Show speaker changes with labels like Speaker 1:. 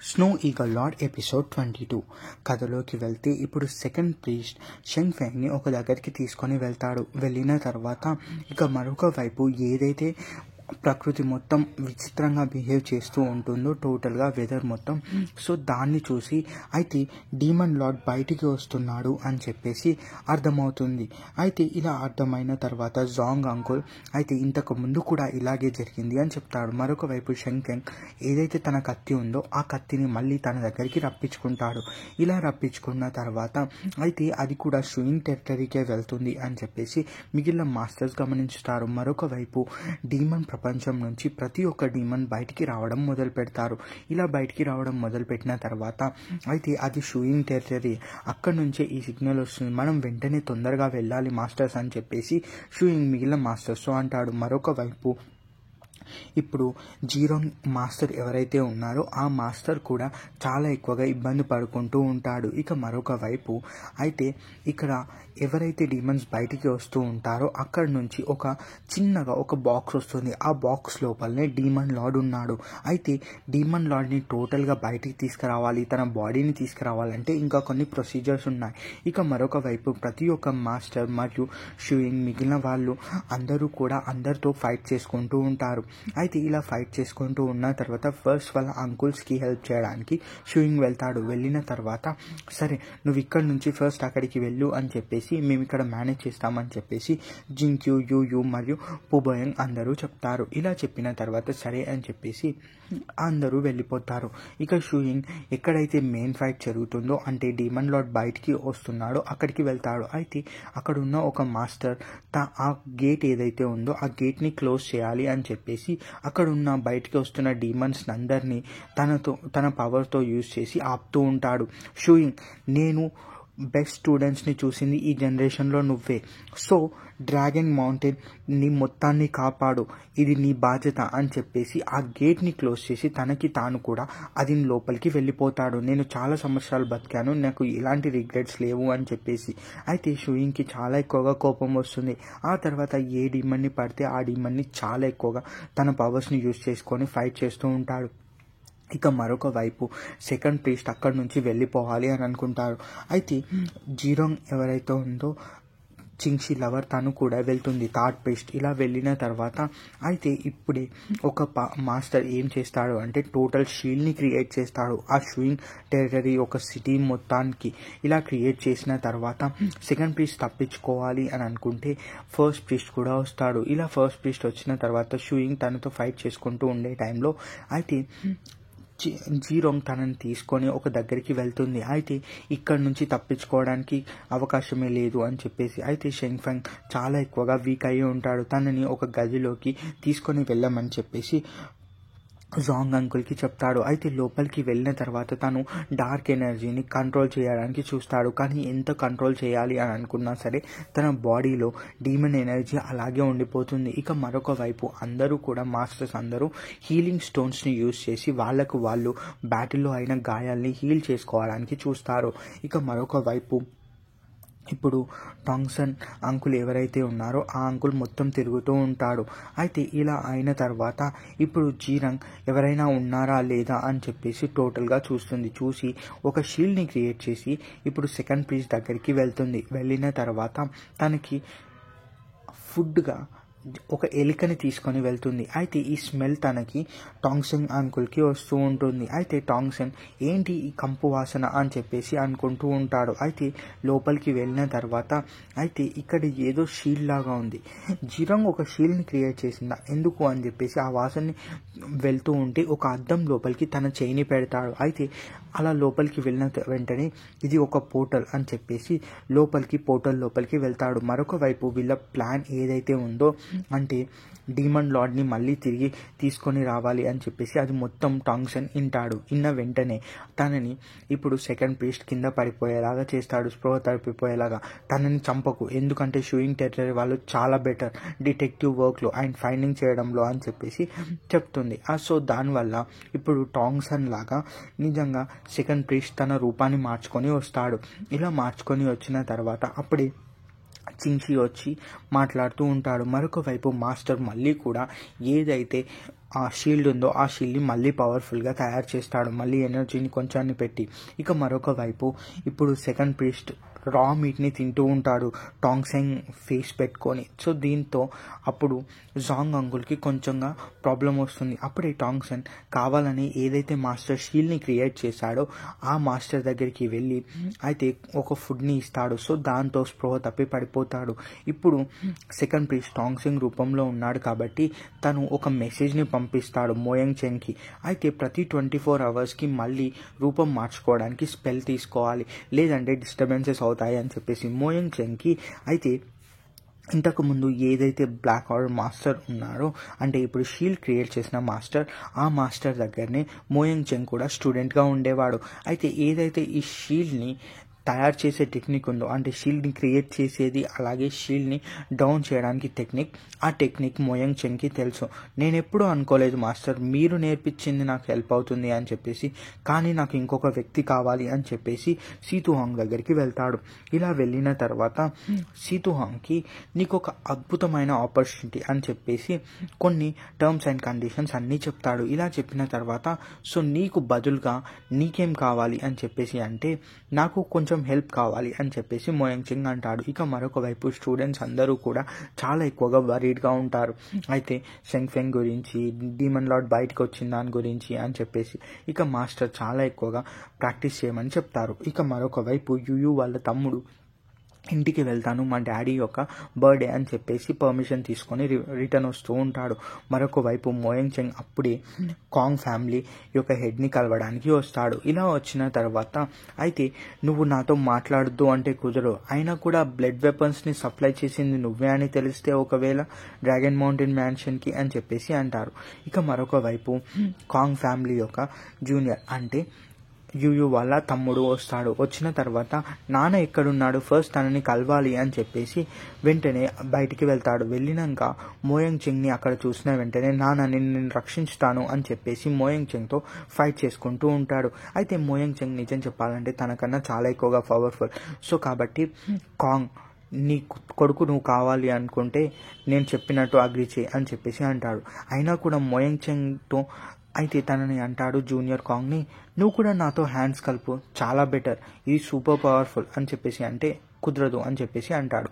Speaker 1: Snow eagle lord episode 22 కథలోకి వెళ్తే ఇప్పుడు సెకండ్ ప్రీస్ట్ షెంగ్ ఫెంగ్ని ఒక దగ్గరికి తీసుకొని వెళ్తాడు. వెళ్ళిన తర్వాత ఇక మరొక వైపు ఏదైతే ప్రకృతి మొత్తం విచిత్రంగా బిహేవ్ చేస్తూ ఉంటుందో టోటల్గా వెదర్ మొత్తం, సో దాన్ని చూసి అయితే డీమన్ లార్డ్ బయటికి వస్తున్నాడు అని చెప్పేసి అర్థమవుతుంది. అయితే ఇలా అర్థమైన తర్వాత జాంగ్ అంకుల్ అయితే ఇంతకు ముందు కూడా ఇలాగే జరిగింది అని చెప్తాడు. మరొక వైపు షెంగ్ ఫెంగ్ ఏదైతే తన కత్తి ఉందో ఆ కత్తిని మళ్ళీ తన దగ్గరికి రప్పించుకుంటాడు. ఇలా రప్పించుకున్న తర్వాత అయితే అది కూడా షూయింగ్ టెరిటరీకే వెళ్తుంది అని చెప్పేసి మిగిలిన మాస్టర్స్ గమనించుతారు. మరొక వైపు డీమన్ ప్రపంచం నుంచి ప్రతి ఒక్క డీమన్ బయటికి రావడం మొదలు పెడతారు. ఇలా బయటికి రావడం మొదలు పెట్టిన తర్వాత అయితే అది షూయింగ్ టెరిటరీ, అక్కడి నుంచే ఈ సిగ్నల్ వస్తుంది, మనం వెంటనే తొందరగా వెళ్ళాలి మాస్టర్స్ అని చెప్పేసి షూయింగ్ మిగిలిన మాస్టర్స్తో అంటాడు. మరొక వైపు ఇప్పుడు జీరోంగ్ మాస్టర్ ఎవరైతే ఉన్నారో ఆ మాస్టర్ కూడా చాలా ఎక్కువగా ఇబ్బంది పడుకుంటూ ఉంటాడు. ఇక మరొక వైపు అయితే ఇక్కడ ఎవరైతే డీమన్స్ బయటికి వస్తూ ఉంటారో అక్కడి నుంచి ఒక చిన్నగా ఒక బాక్స్ వస్తుంది. ఆ బాక్స్ లోపలనే డీమన్ లార్డ్ ఉన్నాడు. అయితే డీమన్ లార్డ్ని టోటల్గా బయటికి తీసుకురావాలి, తన బాడీని తీసుకురావాలంటే ఇంకా కొన్ని ప్రొసీజర్స్ ఉన్నాయి. ఇక మరొక వైపు ప్రతి ఒక్క మాస్టర్ మరియు షూయింగ్ మిగిలిన వాళ్ళు అందరూ కూడా అందరితో ఫైట్ చేసుకుంటూ ఉంటారు. అయితే ఇలా ఫైట్ చేసుకుంటూ ఉన్న తర్వాత ఫస్ట్ వాళ్ళ అంకుల్స్కి హెల్ప్ చేయడానికి షూయింగ్ వెళ్తాడు. వెళ్ళిన తర్వాత సరే నువ్వు ఇక్కడ నుంచి ఫస్ట్ అక్కడికి వెళ్ళు అని చెప్పేసి మేము ఇక్కడ మేనేజ్ చేస్తామని చెప్పేసి జింక్యూ, యూ మరియు పుబోయంగ్ అందరూ చెప్తారు. ఇలా చెప్పిన తర్వాత సరే అని చెప్పేసి అందరూ వెళ్ళిపోతారు. ఇక షూయింగ్ ఎక్కడైతే మెయిన్ ఫైట్ జరుగుతుందో అంటే డీమన్ లార్డ్ బయటికి వస్తున్నాడో అక్కడికి వెళ్తాడు. అయితే అక్కడ ఉన్న ఒక మాస్టర్ ఆ గేట్ ఏదైతే ఉందో ఆ గేట్ని క్లోజ్ చేయాలి అని చెప్పేసి అక్కడ ఉన్న బయటికి వస్తున్న డీమన్స్ అందరినీ తన పవర్తో యూజ్ చేసి ఆపుతూ ఉంటాడు. షూయింగ్, నేను బెస్ట్ స్టూడెంట్స్ని చూసింది ఈ జనరేషన్లో నువ్వే, సో డ్రాగన్ మౌంటైన్ ని మొత్తాన్ని కాపాడు, ఇది నీ బాధ్యత అని చెప్పేసి ఆ గేట్ని క్లోజ్ చేసి తనకి తాను కూడా అది లోపలికి వెళ్ళిపోతాడు. నేను చాలా సంవత్సరాలు బతికాను, నాకు ఎలాంటి రిగ్రెట్స్ లేవు అని చెప్పేసి. అయితే షూయింగ్కి చాలా ఎక్కువగా కోపం వస్తుంది. ఆ తర్వాత ఏ డీమన్ని పడితే ఆ డీమన్ని చాలా ఎక్కువగా తన పవర్స్ని యూజ్ చేసుకొని ఫైట్ చేస్తూ ఉంటాడు. ఇక మరొక వైపు సెకండ్ ప్రీస్ట్ అక్కడి నుంచి వెళ్ళిపోవాలి అని అనుకుంటారు. అయితే జీరోంగ్ ఎవరైతే ఉందో చింగ్షీ లవర్ తను కూడా వెళ్తుంది థర్డ్ ప్రీస్ట్. ఇలా వెళ్ళిన తర్వాత అయితే ఇప్పుడే ఒక మాస్టర్ ఏం చేస్తాడు అంటే టోటల్ షీల్డ్ని క్రియేట్ చేస్తాడు. ఆ షూయింగ్ టెరిటరీ ఒక సిటీ మొత్తానికి ఇలా క్రియేట్ చేసిన తర్వాత సెకండ్ ప్రీస్ట్ తప్పించుకోవాలి అని అనుకుంటే ఫస్ట్ ప్రీస్ట్ కూడా వస్తాడు. ఇలా ఫస్ట్ ప్రీస్ట్ వచ్చిన తర్వాత షూయింగ్ తనతో ఫైట్ చేసుకుంటూ ఉండే టైంలో అయితే జీరోంగ్ తనని తీసుకొని ఒక దగ్గరికి వెళ్తుంది. అయితే ఇక్కడ నుంచి తప్పించుకోవడానికి అవకాశమే లేదు అని చెప్పేసి అయితే షెంగ్ ఫెంగ్ చాలా ఎక్కువగా వీక్ అయ్యి ఉంటాడు. తనని ఒక గదిలోకి తీసుకొని వెళ్ళమని చెప్పేసి జాంగ్ అంకుల్కి చెప్తాడు. అయితే లోపలికి వెళ్ళిన తర్వాత తను డార్క్ ఎనర్జీని కంట్రోల్ చేయడానికి చూస్తాడు. కానీ ఎంత కంట్రోల్ చేయాలి అని అనుకున్నా సరే తన బాడీలో డీమన్ ఎనర్జీ అలాగే ఉండిపోతుంది. ఇక మరొక వైపు అందరూ కూడా మాస్టర్స్ అందరూ హీలింగ్ స్టోన్స్ని యూజ్ చేసి వాళ్ళకు వాళ్ళు బ్యాటిల్లో అయిన గాయాల్ని హీల్ చేసుకోవడానికి చూస్తారు. ఇక మరొక వైపు ఇప్పుడు టాంగ్సన్ అంకుల్ ఎవరైతే ఉన్నారో ఆ అంకుల్ మొత్తం తిరుగుతూ ఉంటాడు. అయితే ఇలా అయిన తర్వాత ఇప్పుడు జీరంగ్ ఎవరైనా ఉన్నారా లేదా అని చెప్పేసి టోటల్గా చూసి ఒక షీల్డ్ని క్రియేట్ చేసి ఇప్పుడు సెకండ్ ప్రీస్ట్ దగ్గరికి వెళ్తుంది. వెళ్ళిన తర్వాత తనకి ఫుడ్గా ఒక ఎలుకని తీసుకొని వెళ్తుంది. అయితే ఈ స్మెల్ తనకి టాంగ్సన్ అంకుల్కి వస్తూ ఉంటుంది. అయితే టాంగ్సన్ ఏంటి ఈ కంపు వాసన అని చెప్పేసి అనుకుంటూ ఉంటాడు. అయితే లోపలికి వెళ్ళిన తర్వాత అయితే ఇక్కడ ఏదో షీల్డ్ లాగా ఉంది. జీరోంగ్ ఒక షీల్డ్ని క్రియేట్ చేసిందా ఎందుకు అని చెప్పేసి ఆ వాసనని వెళ్తూ ఉంటే ఒక అద్దం లోపలికి తన చేయిని పెడతాడు. అయితే అలా లోపలికి వెళ్ళిన వెంటనే ఇది ఒక పోర్టల్ అని చెప్పేసి పోర్టల్ లోపలికి వెళ్తాడు. మరొక వైపు వీళ్ళ ప్లాన్ ఏదైతే ఉందో అంటే డీమన్ లార్డ్ని మళ్ళీ తిరిగి తీసుకొని రావాలి అని చెప్పేసి అది మొత్తం టాంగ్సన్ విన్న వెంటనే తనని ఇప్పుడు సెకండ్ ప్రీస్ట్ కింద పడిపోయేలాగా చేస్తాడు, స్పృహ తప్పిపోయేలాగా. తనని చంపకు, ఎందుకంటే షూయింగ్ టెరిటరీ వాళ్ళు చాలా బెటర్ డిటెక్టివ్ వర్క్లో అండ్ ఫైండింగ్ చేయడంలో అని చెప్పేసి చెప్తుంది. సో దానివల్ల ఇప్పుడు టాంగ్సన్ లాగా నిజంగా సెకండ్ ప్రీస్ట్ తన రూపాన్ని మార్చుకొని వస్తాడు. ఇలా మార్చుకొని వచ్చిన తర్వాత అప్పుడే చింగ్షీ వచ్చి మాట్లాడుతూ ఉంటాడు. మరొక వైపు మాస్టర్ మళ్ళీ కూడా ఏదైతే ఆ షీల్డ్ ఉందో ఆ షీల్డ్ని మళ్ళీ పవర్ఫుల్గా తయారు చేస్తాడు, మళ్ళీ ఎనర్జీని కొంచాన్ని పెట్టి. ఇక మరొక వైపు ఇప్పుడు సెకండ్ ప్రీస్ట్ రా మీట్ని తింటూ ఉంటాడు టాంగ్సెంగ్ ఫేస్ పెట్టుకొని. సో దీంతో అప్పుడు జాంగ్ అంకుల్కి కొంచెంగా ప్రాబ్లం వస్తుంది. అప్పుడే టాంగ్సెన్ కావాలని ఏదైతే మాస్టర్ షీల్డ్ని క్రియేట్ చేశాడో ఆ మాస్టర్ దగ్గరికి వెళ్ళి అయితే ఒక ఫుడ్ని ఇస్తాడు. సో దాంతో స్పృహ తప్పి పడిపోతాడు. ఇప్పుడు సెకండ్ ప్రీస్ట్ టాంగ్సెంగ్ రూపంలో ఉన్నాడు కాబట్టి తను ఒక మెసేజ్ని పంపిస్తాడు మోయంగ్ చెంగ్కి. అయితే ప్రతి 24 అవర్స్కి మళ్ళీ రూపం మార్చుకోవడానికి స్పెల్ తీసుకోవాలి, లేదంటే డిస్టర్బెన్సెస్ అవుతాయి అని చెప్పేసి మోయంగ్ చెంగ్కి. అయితే ఇంతకుముందు ఏదైతే బ్లాక్ ఆర్డర్ మాస్టర్ ఉన్నారో, అంటే ఇప్పుడు షీల్డ్ క్రియేట్ చేసిన మాస్టర్, ఆ మాస్టర్ దగ్గరనే మోయంగ్ చెంగ్ కూడా స్టూడెంట్గా ఉండేవాడు. అయితే ఏదైతే ఈ షీల్డ్ని తయారు చేసే టెక్నిక్ ఉందో, అంటే షీల్డ్ని క్రియేట్ చేసేది అలాగే షీల్డ్ని డౌన్ చేయడానికి టెక్నిక్, ఆ టెక్నిక్ మోయంగ్ చెంగ్కి తెలుసు. నేను ఎప్పుడూ అనుకోలేదు మాస్టర్ మీరు నేర్పించింది నాకు హెల్ప్ అవుతుంది అని చెప్పేసి, కానీ నాకు ఇంకొక వ్యక్తి కావాలి అని చెప్పేసి సీతుహాంగ్ దగ్గరికి వెళ్తాడు. ఇలా వెళ్ళిన తర్వాత సీతుహాంగ్కి నీకు ఒక అద్భుతమైన ఆపర్చునిటీ అని చెప్పేసి కొన్ని టర్మ్స్ అండ్ కండిషన్స్ అన్నీ చెప్తాడు. ఇలా చెప్పిన తర్వాత సో నీకు బదులుగా నీకేం కావాలి అని చెప్పేసి అంటే నాకు కొంచెం హెల్ప్ కావాలి అని చెప్పేసి మోయంగ్ చెంగ్ అంటాడు. ఇక మరొక వైపు స్టూడెంట్స్ అందరూ కూడా చాలా ఎక్కువగా వరీడ్గా ఉంటారు. అయితే షెంగ్ ఫెంగ్ గురించి, డీమన్ లార్డ్ బయటకు వచ్చిన దాని గురించి అని చెప్పేసి ఇక మాస్టర్ చాలా ఎక్కువగా ప్రాక్టీస్ చేయమని చెప్తారు. ఇక మరొక వైపు యుయు వాళ్ళ తమ్ముడు ఇంటికి వెళ్తాను మా డాడీ యొక్క బర్త్డే అని చెప్పేసి పర్మిషన్ తీసుకొని రిటర్న్ వస్తూ ఉంటాడు. మరొక వైపు మోయంగ్ చెంగ్ అప్పుడే కాంగ్ ఫ్యామిలీ యొక్క హెడ్ని కలవడానికి వస్తాడు. ఇలా వచ్చిన తర్వాత అయితే నువ్వు నాతో మాట్లాడద్దు అంటే కుదరదు, అయినా కూడా బ్లడ్ వెపన్స్ని సప్లై చేసింది నువ్వే అని తెలిస్తే ఒకవేళ డ్రాగన్ మౌంటైన్ మ్యాన్షన్కి అని చెప్పేసి అంటారు. ఇక మరొక వైపు కాంగ్ ఫ్యామిలీ యొక్క జూనియర్ అంటే యుయు వాళ్ళ తమ్ముడు వస్తాడు. వచ్చిన తర్వాత నాన్న ఎక్కడున్నాడు, ఫస్ట్ తనని కలవాలి అని చెప్పేసి వెంటనే బయటికి వెళ్తాడు. వెళ్ళినాక మోయంగ్ చెంగ్ని అక్కడ చూసిన వెంటనే నాన్నని నేను రక్షించుతాను అని చెప్పేసి మోయంగ్ చెంగ్తో ఫైట్ చేసుకుంటూ ఉంటాడు. అయితే మోయంగ్ చెంగ్ నిజం చెప్పాలంటే తనకన్నా చాలా ఎక్కువగా పవర్ఫుల్. సో కాబట్టి కాంగ్ నీ కొడుకు నువ్వు కావాలి అనుకుంటే నేను చెప్పినట్టు అగ్రీ చేయి అని చెప్పేసి అంటాడు. అయినా కూడా మోయంగ్ చెంగ్తో అయితే తనని అంటాడు జూనియర్ కాంగ్ని, నువ్వు కూడా నాతో హ్యాండ్స్ కలుపు చాలా బెటర్, ఇది సూపర్ పవర్ఫుల్ అని చెప్పేసి అంటే కుదరదు అని చెప్పేసి అంటాడు.